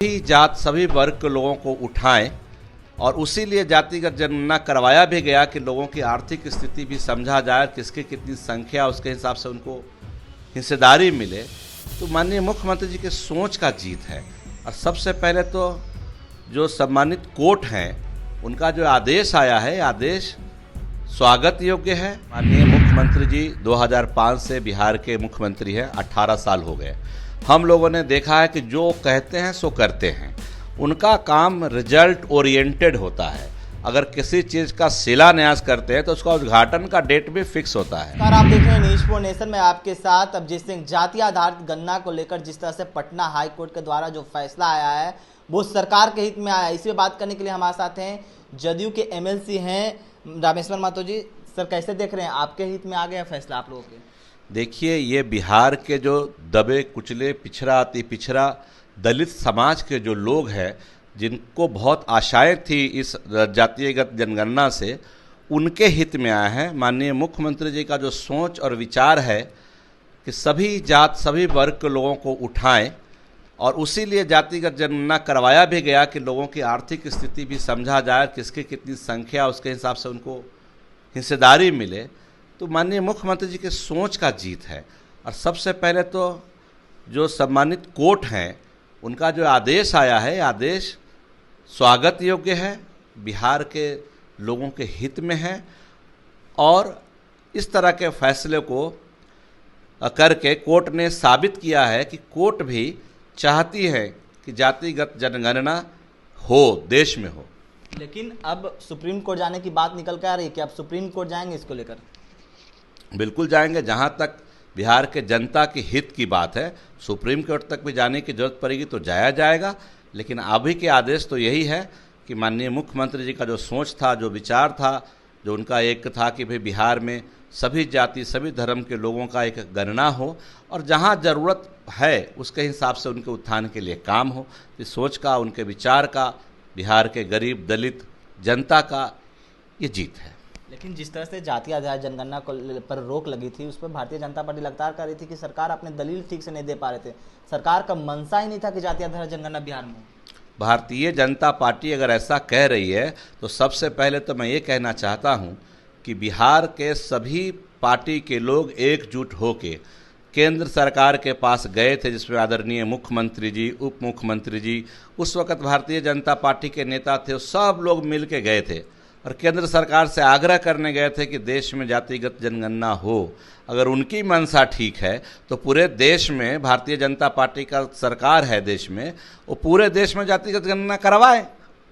सभी जात सभी वर्ग के लोगों को उठाएं और उसी लिए जातिगत जनगणना करवाया भी गया कि लोगों की आर्थिक स्थिति भी समझा जाए, किसकी कितनी संख्या, उसके हिसाब से उनको हिस्सेदारी मिले। तो माननीय मुख्यमंत्री जी के सोच का जीत है। और सबसे पहले तो जो सम्मानित कोर्ट हैं उनका जो आदेश आया है, आदेश स्वागत योग्य है। माननीय मुख्यमंत्री जी 2005 से बिहार के मुख्यमंत्री हैं, 18 साल हो गए। हम लोगों ने देखा है कि जो कहते हैं सो करते हैं। उनका काम रिजल्ट ओरिएंटेड होता है। अगर किसी चीज़ का शिलान्यास करते हैं तो उसका उद्घाटन का डेट भी फिक्स होता है। आप देख रहे हैं न्यूज़ फॉर नेशन में आपके साथ अभिजीत सिंह। जाति आधारित गणना को लेकर जिस तरह से पटना हाई कोर्ट के द्वारा जो फैसला आया है वो सरकार के हित में आया है। इसी पे बात करने के लिए हमारे साथ हैं जदयू के एमएलसी हैं रामेश्वर महतो जी। सर, कैसे देख रहे हैं, आपके हित में आ गया फैसला आप लोगों के? देखिए, ये बिहार के जो दबे कुचले पिछड़ा अति पिछड़ा दलित समाज के जो लोग हैं, जिनको बहुत आशाएं थी इस जातीयगत जनगणना से, उनके हित में आया है। माननीय मुख्यमंत्री जी का जो सोच और विचार है कि सभी जात सभी वर्ग के लोगों को उठाएं और उसी लिए जातिगत जनगणना करवाया भी गया कि लोगों की आर्थिक स्थिति भी समझा जाए, किसकी कितनी संख्या, उसके हिसाब से उनको हिस्सेदारी मिले। तो माननीय मुख्यमंत्री जी के सोच का जीत है। और सबसे पहले तो जो सम्मानित कोर्ट हैं उनका जो आदेश आया है, आदेश स्वागत योग्य है, बिहार के लोगों के हित में है। और इस तरह के फैसले को करके कोर्ट ने साबित किया है कि कोर्ट भी चाहती है कि जातिगत जनगणना हो, देश में हो। लेकिन अब सुप्रीम कोर्ट जाने की बात निकल कर आ रही है कि आप सुप्रीम कोर्ट जाएंगे इसको लेकर? बिल्कुल जाएंगे। जहाँ तक बिहार के जनता के हित की बात है, सुप्रीम कोर्ट तक भी जाने की जरूरत पड़ेगी तो जाया जाएगा। लेकिन अभी के आदेश तो यही है कि माननीय मुख्यमंत्री जी का जो सोच था, जो विचार था, जो उनका एक था कि भाई बिहार में सभी जाति सभी धर्म के लोगों का एक गणना हो और जहाँ ज़रूरत है उसके हिसाब से उनके उत्थान के लिए काम हो। इस सोच का, उनके विचार का, बिहार के गरीब दलित जनता का ये जीत है। लेकिन जिस तरह से जाति आधारित जनगणना पर रोक लगी थी, उस पर भारतीय जनता पार्टी लगातार कर रही थी कि सरकार अपने दलील ठीक से नहीं दे पा रहे थे। सरकार का मंशा ही नहीं था कि जाति आधारित जनगणना बिहार में। भारतीय जनता पार्टी अगर ऐसा कह रही है तो सबसे पहले तो मैं ये कहना चाहता हूँ कि बिहार के सभी पार्टी के लोग एकजुट होकर केंद्र सरकार के पास गए थे, जिसमें आदरणीय मुख्यमंत्री जी, उप मुख्यमंत्री जी, उस वक्त भारतीय जनता पार्टी के नेता थे, सब लोग मिल के गए थे और केंद्र सरकार से आग्रह करने गए थे कि देश में जातिगत जनगणना हो। अगर उनकी मंशा ठीक है तो पूरे देश में भारतीय जनता पार्टी का सरकार है देश में, वो पूरे देश में जातिगत गणना करवाए।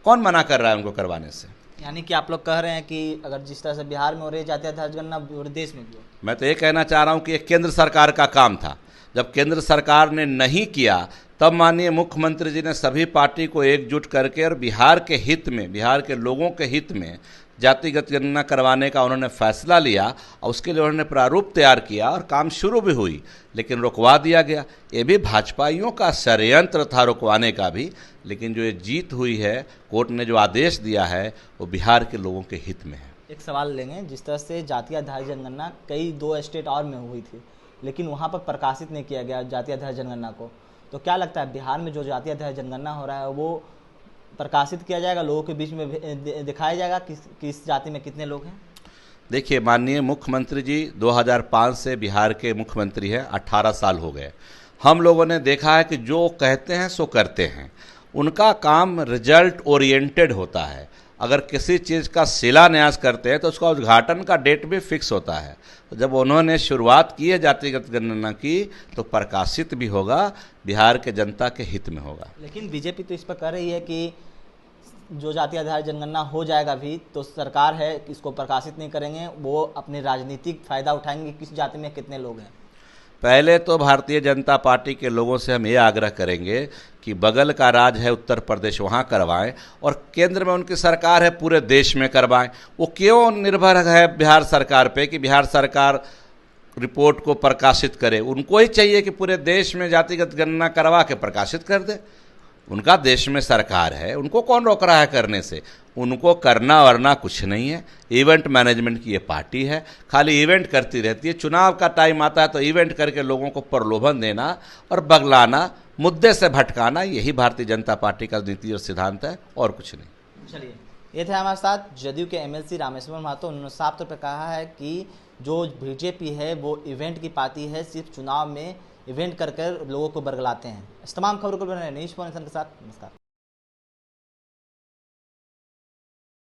कौन मना कर रहा है उनको करवाने से? यानी कि आप लोग कह रहे हैं कि अगर जिस तरह से बिहार में हो रही है जाति आधारित गणना पूरे देश में भी हो। मैं तो ये कहना चाह रहा हूँ कि ये केंद्र सरकार का काम था। जब केंद्र सरकार ने नहीं किया तब माननीय मुख्यमंत्री जी ने सभी पार्टी को एकजुट करके और बिहार के हित में, बिहार के लोगों के हित में जातिगत गणना करवाने का उन्होंने फैसला लिया और उसके लिए उन्होंने प्रारूप तैयार किया और काम शुरू भी हुई, लेकिन रुकवा दिया गया। ये भी भाजपाइयों का षड्यंत्र था रुकवाने का भी। लेकिन जो ये जीत हुई है, कोर्ट ने जो आदेश दिया है, वो बिहार के लोगों के हित में है। एक सवाल लेंगे, जिस तरह से जाति आधारित जनगणना कई 2 स्टेट और में हुई थी, लेकिन वहाँ पर प्रकाशित नहीं किया गया जाति आधारित जनगणना को, तो क्या लगता है बिहार में जो जाति आधारित जनगणना हो रहा है वो प्रकाशित किया जाएगा, लोगों के बीच में दिखाया जाएगा किस जाति में कितने लोग हैं? देखिए, माननीय मुख्यमंत्री जी 2005 से बिहार के मुख्यमंत्री हैं, 18 साल हो गए। हम लोगों ने देखा है कि जो कहते हैं सो करते हैं। उनका काम रिजल्ट ओरिएंटेड होता है। अगर किसी चीज़ का शिलान्यास करते हैं तो उसका उद्घाटन का डेट भी फिक्स होता है। तो जब उन्होंने शुरुआत की है जातिगत गणना की तो प्रकाशित भी होगा, बिहार के जनता के हित में होगा। लेकिन बीजेपी तो इस पर कह रही है कि जो जाति आधारित जनगणना हो जाएगा भी तो सरकार है इसको प्रकाशित नहीं करेंगे, वो अपने राजनीतिक फ़ायदा उठाएंगे किस जाति में कितने लोग हैं। पहले तो भारतीय जनता पार्टी के लोगों से हम ये आग्रह करेंगे कि बगल का राज है उत्तर प्रदेश, वहाँ करवाएं और केंद्र में उनकी सरकार है पूरे देश में करवाएं। वो क्यों निर्भर है बिहार सरकार पे कि बिहार सरकार रिपोर्ट को प्रकाशित करे? उनको ही चाहिए कि पूरे देश में जातिगत गणना करवा के प्रकाशित कर दे। उनका देश में सरकार है, उनको कौन रोक रहा है करने से? उनको करना वरना कुछ नहीं है। इवेंट मैनेजमेंट की ये पार्टी है, खाली इवेंट करती रहती है। चुनाव का टाइम आता है तो इवेंट करके लोगों को प्रलोभन देना और बगलाना मुद्दे से भटकाना, यही भारतीय जनता पार्टी का नीति और सिद्धांत है, और कुछ नहीं। चलिए, ये थे हमारे साथ जदयू के एमएलसी रामेश्वर महतो। उन्होंने साफ तौर पर कहा है कि जो बीजेपी है वो इवेंट की पार्टी है, सिर्फ चुनाव में इवेंट कर कर लोगों को बरगलाते हैं। इस तमाम खबरों को बने न्यूज़ पॉइंट के साथ। नमस्कार।